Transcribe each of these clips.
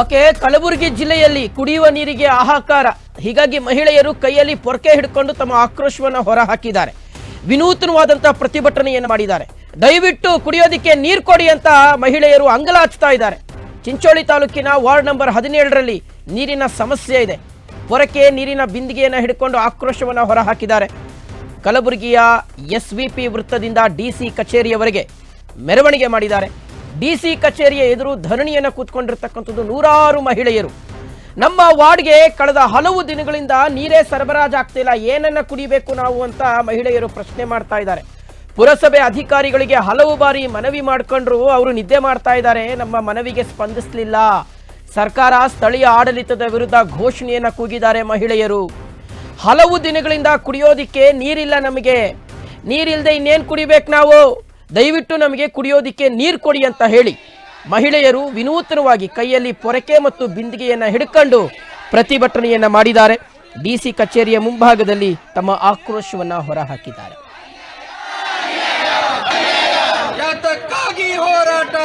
Okay, Kalaburagi ಜಿಲ್ಲೆಯಲ್ಲಿ ಕುಡಿಯುವ ನೀರಿಗೆ ಹಾಹಾಕಾರ. ಹೀಗಾಗಿ ಮಹಿಳೆಯರು ಕೈಯಲ್ಲಿ ಪೊರಕೆ ಹಿಡ್ಕೊಂಡು ತಮ್ಮ ಆಕ್ರೋಶವನ್ನು ಹೊರಹಾಕಿದ್ದಾರೆ. ವಿನೂತನವಾದಂತಹ ಪ್ರತಿಭಟನೆಯನ್ನು ಮಾಡಿದ್ದಾರೆ. ದಯವಿಟ್ಟು ಕುಡಿಯೋದಕ್ಕೆ ನೀರು ಕೊಡಿ ಅಂತ ಮಹಿಳೆಯರು ಅಂಗಲಾಚ್ತಾ ಇದ್ದಾರೆ. ಚಿಂಚೋಳಿ ತಾಲೂಕಿನ ವಾರ್ಡ್ ನಂಬರ್ 17ರಲ್ಲಿ ನೀರಿನ ಸಮಸ್ಯೆ ಇದೆ. ಪೊರಕೆ ನೀರಿನ ಬಿಂದಿಗೆಯನ್ನು ಹಿಡ್ಕೊಂಡು ಆಕ್ರೋಶವನ್ನು ಹೊರಹಾಕಿದ್ದಾರೆ. ಕಲಬುರಗಿಯ SVP ವೃತ್ತದಿಂದ DC ಕಚೇರಿಯವರೆಗೆ ಮೆರವಣಿಗೆ ಮಾಡಿದ್ದಾರೆ. DC ಕಚೇರಿಯ ಎದುರು ಧರಣಿಯನ್ನು ಕೂತ್ಕೊಂಡಿರ್ತಕ್ಕಂಥದ್ದು ನೂರಾರು ಮಹಿಳೆಯರು. ನಮ್ಮ ವಾರ್ಡ್ಗೆ ಕಳೆದ ಹಲವು ದಿನಗಳಿಂದ ನೀರೇ ಸರಬರಾಜಾಗ್ತಿಲ್ಲ, ಏನನ್ನ ಕುಡಿಬೇಕು ನಾವು ಅಂತ ಮಹಿಳೆಯರು ಪ್ರಶ್ನೆ ಮಾಡ್ತಾ ಇದ್ದಾರೆ. ಪುರಸಭೆ ಅಧಿಕಾರಿಗಳಿಗೆ ಹಲವು ಬಾರಿ ಮನವಿ ಮಾಡಿಕೊಂಡ್ರು, ಅವರು ನಿದ್ದೆ ಮಾಡ್ತಾ ಇದ್ದಾರೆ, ನಮ್ಮ ಮನವಿಗೆ ಸ್ಪಂದಿಸಲಿಲ್ಲ. ಸರ್ಕಾರ ಸ್ಥಳೀಯ ಆಡಳಿತದ ವಿರುದ್ಧ ಘೋಷಣೆಯನ್ನು ಕೂಗಿದ್ದಾರೆ ಮಹಿಳೆಯರು. ಹಲವು ದಿನಗಳಿಂದ ಕುಡಿಯೋದಿಕ್ಕೆ ನೀರಿಲ್ಲ, ನಮಗೆ ನೀರಿಲ್ಲದೆ ಇನ್ನೇನು ಕುಡಿಬೇಕು ನಾವು, ದಯವಿಟ್ಟು ನಮಗೆ ಕುಡಿಯೋದಿಕ್ಕೆ ನೀರು ಕೊಡಿ ಅಂತ ಹೇಳಿ ಮಹಿಳೆಯರು ವಿನೂತನವಾಗಿ ಕೈಯಲ್ಲಿ ಪೊರಕೆ ಮತ್ತು ಬಿಂದಿಗೆಯನ್ನು ಹಿಡ್ಕೊಂಡು ಪ್ರತಿಭಟನೆಯನ್ನು ಮಾಡಿದ್ದಾರೆ. DC ಕಚೇರಿಯ ಮುಂಭಾಗದಲ್ಲಿ ತಮ್ಮ ಆಕ್ರೋಶವನ್ನು ಹೊರಹಾಕಿದ್ದಾರೆ. ಹೋರಾಟ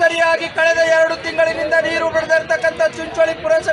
ಸರಿಯಾಗಿ ಕಳೆದ 2 ತಿಂಗಳಿನಿಂದ ನೀರು ಬಿಡದಿರ್ತಕ್ಕಂಥ ಚಿಂಚೋಳಿ ಪುರಸಭೆ